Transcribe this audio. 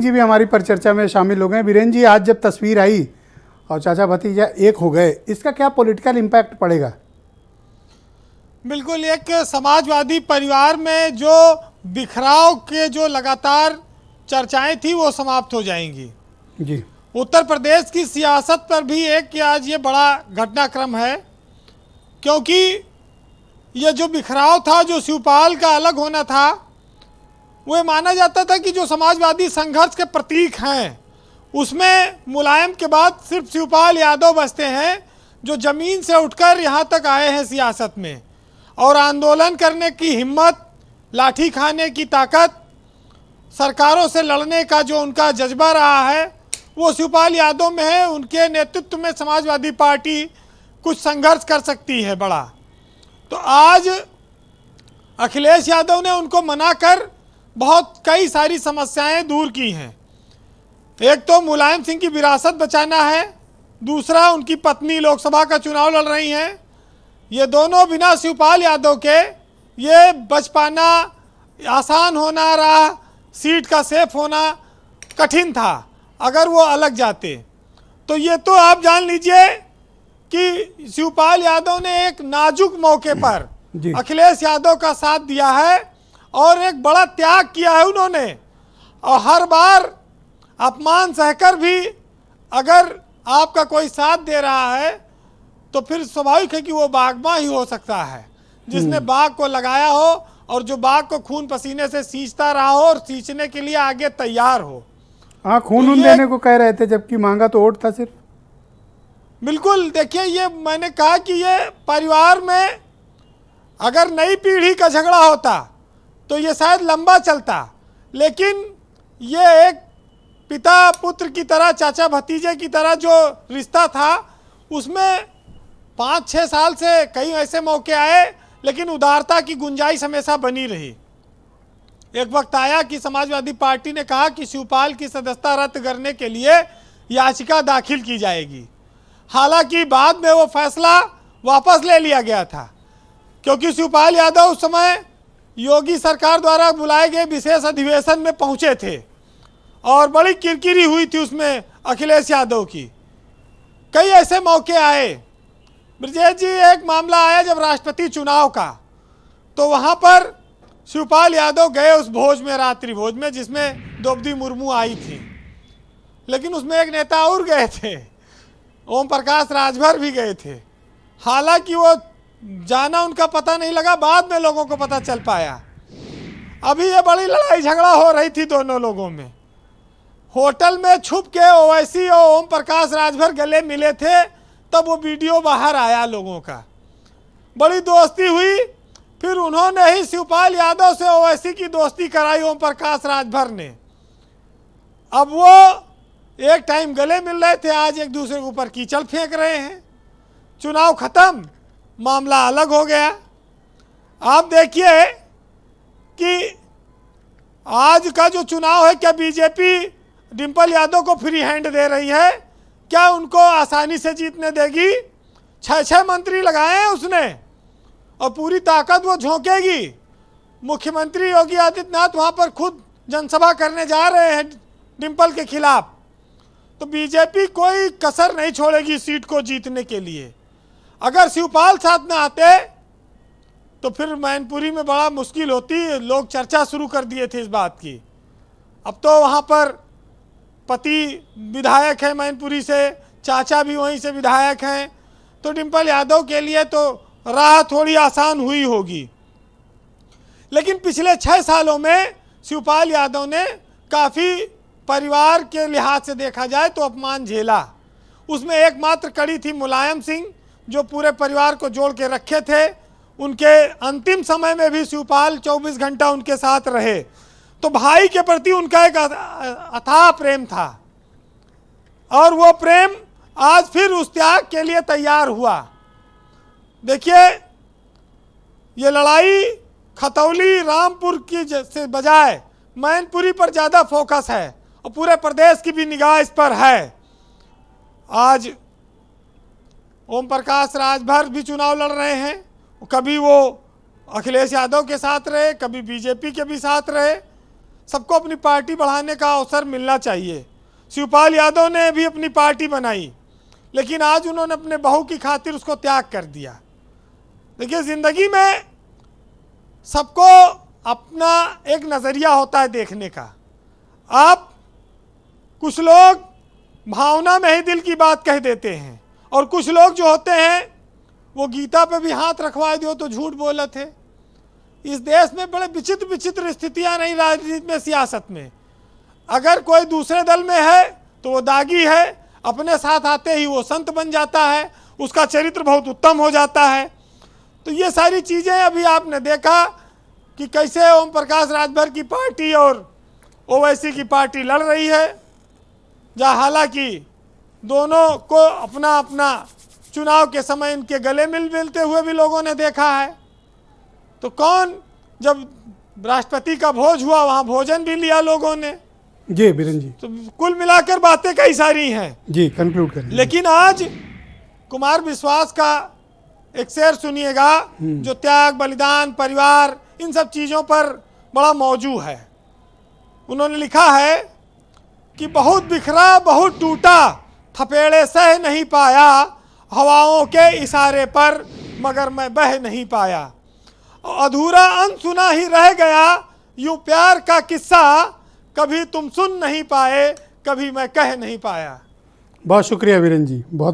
जी भी हमारी परिचर्चा में शामिल हो गए। वीरेंद्र जी, आज जब तस्वीर आई और चाचा भतीजा एक हो गए, इसका क्या पॉलिटिकल इम्पैक्ट पड़ेगा? बिल्कुल, एक समाजवादी परिवार में जो बिखराव के जो लगातार चर्चाएं थी वो समाप्त हो जाएंगी। जी, उत्तर प्रदेश की सियासत पर भी एक आज ये बड़ा घटनाक्रम है, क्योंकि ये जो बिखराव था, जो शिवपाल का अलग होना था, वो माना जाता था कि जो समाजवादी संघर्ष के प्रतीक हैं उसमें मुलायम के बाद सिर्फ शिवपाल यादव बचते हैं, जो ज़मीन से उठकर यहाँ तक आए हैं सियासत में, और आंदोलन करने की हिम्मत, लाठी खाने की ताकत, सरकारों से लड़ने का जो उनका जज्बा रहा है वो शिवपाल यादव में है। उनके नेतृत्व में समाजवादी पार्टी कुछ संघर्ष कर सकती है बड़ा। तो आज अखिलेश यादव ने उनको मनाकर बहुत कई सारी समस्याएं दूर की हैं। एक तो मुलायम सिंह की विरासत बचाना है, दूसरा उनकी पत्नी लोकसभा का चुनाव लड़ रही हैं। ये दोनों बिना शिवपाल यादव के ये बच पाना आसान होना रहा, सीट का सेफ होना कठिन था अगर वो अलग जाते। तो ये तो आप जान लीजिए कि शिवपाल यादव ने एक नाजुक मौके पर अखिलेश यादव का साथ दिया है और एक बड़ा त्याग किया है उन्होंने, और हर बार अपमान सहकर भी अगर आपका कोई साथ दे रहा है तो फिर स्वाभाविक है कि वो बागबां ही हो सकता है, जिसने बाग को लगाया हो और जो बाग को खून पसीने से सींचता रहा हो और सींचने के लिए आगे तैयार हो। हाँ, खून तो देने को कह रहे थे, जबकि मांगा तो वोट था सिर्फ। बिल्कुल, देखिए, ये मैंने कहा कि ये परिवार में अगर नई पीढ़ी का झगड़ा होता तो ये शायद लंबा चलता, लेकिन ये एक पिता पुत्र की तरह, चाचा भतीजे की तरह जो रिश्ता था उसमें 5-6 साल से कई ऐसे मौके आए, लेकिन उदारता की गुंजाइश हमेशा बनी रही। एक वक्त आया कि समाजवादी पार्टी ने कहा कि शिवपाल की सदस्यता रद्द करने के लिए याचिका दाखिल की जाएगी। हालांकि बाद में वो फैसला वापस ले लिया गया था, क्योंकि शिवपाल यादव उस समय योगी सरकार द्वारा बुलाए गए विशेष अधिवेशन में पहुंचे थे और बड़ी किरकिरी हुई थी उसमें अखिलेश यादव की। कई ऐसे मौके आए। ब्रजेश जी, एक मामला आया जब राष्ट्रपति चुनाव का, तो वहाँ पर शिवपाल यादव गए उस भोज में, रात्रि भोज में, जिसमें द्रौपदी मुर्मू आई थी, लेकिन उसमें एक नेता और गए थे, ओम प्रकाश राजभर भी गए थे। हालांकि वो जाना उनका पता नहीं लगा, बाद में लोगों को पता चल पाया। अभी ये बड़ी लड़ाई झगड़ा हो रही थी दोनों लोगों में। होटल में छुप के ओवैसी और ओम प्रकाश राजभर गले मिले थे, तब वो वीडियो बाहर आया लोगों का। बड़ी दोस्ती हुई, फिर उन्होंने ही शिवपाल यादव से ओवैसी की दोस्ती कराई ओम प्रकाश राजभर ने। अब वो एक टाइम गले मिल रहे थे, आज एक दूसरे के ऊपर कीचड़ फेंक रहे हैं। चुनाव खत्म, मामला अलग हो गया। आप देखिए कि आज का जो चुनाव है, क्या बीजेपी डिम्पल यादव को फ्री हैंड दे रही है? क्या उनको आसानी से जीतने देगी? 6 मंत्री लगाए हैं उसने और पूरी ताकत वो झोंकेगी। मुख्यमंत्री योगी आदित्यनाथ वहाँ पर खुद जनसभा करने जा रहे हैं डिम्पल के खिलाफ। तो बीजेपी कोई कसर नहीं छोड़ेगी सीट को जीतने के लिए। अगर शिवपाल साथ न आते तो फिर मैनपुरी में बड़ा मुश्किल होती। लोग चर्चा शुरू कर दिए थे इस बात की। अब तो वहाँ पर पति विधायक है मैनपुरी से, चाचा भी वहीं से विधायक हैं, तो डिम्पल यादव के लिए तो राह थोड़ी आसान हुई होगी। लेकिन पिछले 6 सालों में शिवपाल यादव ने काफ़ी, परिवार के लिहाज से देखा जाए तो अपमान झेला। उसमें एकमात्र कड़ी थी मुलायम सिंह, जो पूरे परिवार को जोड़ के रखे थे। उनके अंतिम समय में भी शिवपाल 24 घंटा उनके साथ रहे। तो भाई के प्रति उनका एक अथाह प्रेम था, और वो प्रेम आज फिर उस त्याग के लिए तैयार हुआ। देखिए, ये लड़ाई खतौली रामपुर की से बजाय मैनपुरी पर ज़्यादा फोकस है, और पूरे प्रदेश की भी निगाह इस पर है। आज ओम प्रकाश राजभर भी चुनाव लड़ रहे हैं। कभी वो अखिलेश यादव के साथ रहे, कभी बीजेपी के भी साथ रहे। सबको अपनी पार्टी बढ़ाने का अवसर मिलना चाहिए। शिवपाल यादव ने भी अपनी पार्टी बनाई, लेकिन आज उन्होंने अपने बहू की खातिर उसको त्याग कर दिया। देखिए, ज़िंदगी में सबको अपना एक नज़रिया होता है देखने का। आप कुछ लोग भावना में ही दिल की बात कह देते हैं, और कुछ लोग जो होते हैं वो गीता पे भी हाथ रखवा दो तो झूठ बोले थे। इस देश में बड़े विचित्र विचित्र स्थितियां नहीं, राजनीति में, सियासत में। अगर कोई दूसरे दल में है तो वो दागी है, अपने साथ आते ही वो संत बन जाता है, उसका चरित्र बहुत उत्तम हो जाता है। तो ये सारी चीज़ें अभी आपने देखा कि कैसे ओम प्रकाश राजभर की पार्टी और ओवैसी की पार्टी लड़ रही है, जहाँ हालांकि दोनों को अपना अपना चुनाव के समय इनके गले मिलते हुए भी लोगों ने देखा है। तो कौन, जब राष्ट्रपति का भोज हुआ वहाँ भोजन भी लिया लोगों ने। जी बीरेन जी, तो कुल मिलाकर बातें कई सारी हैं। जी कंक्लूड करें। लेकिन आज कुमार विश्वास का एक शेर सुनिएगा जो त्याग, बलिदान, परिवार, इन सब चीज़ों पर बड़ा मौजू है। उन्होंने लिखा है कि बहुत बिखरा बहुत टूटा, थपेड़े सह नहीं पाया, हवाओं के इशारे पर मगर मैं बह नहीं पाया। अधूरा अनसुना ही रह गया यूं प्यार का किस्सा, कभी तुम सुन नहीं पाए, कभी मैं कह नहीं पाया। बहुत शुक्रिया बीरेन जी, बहुत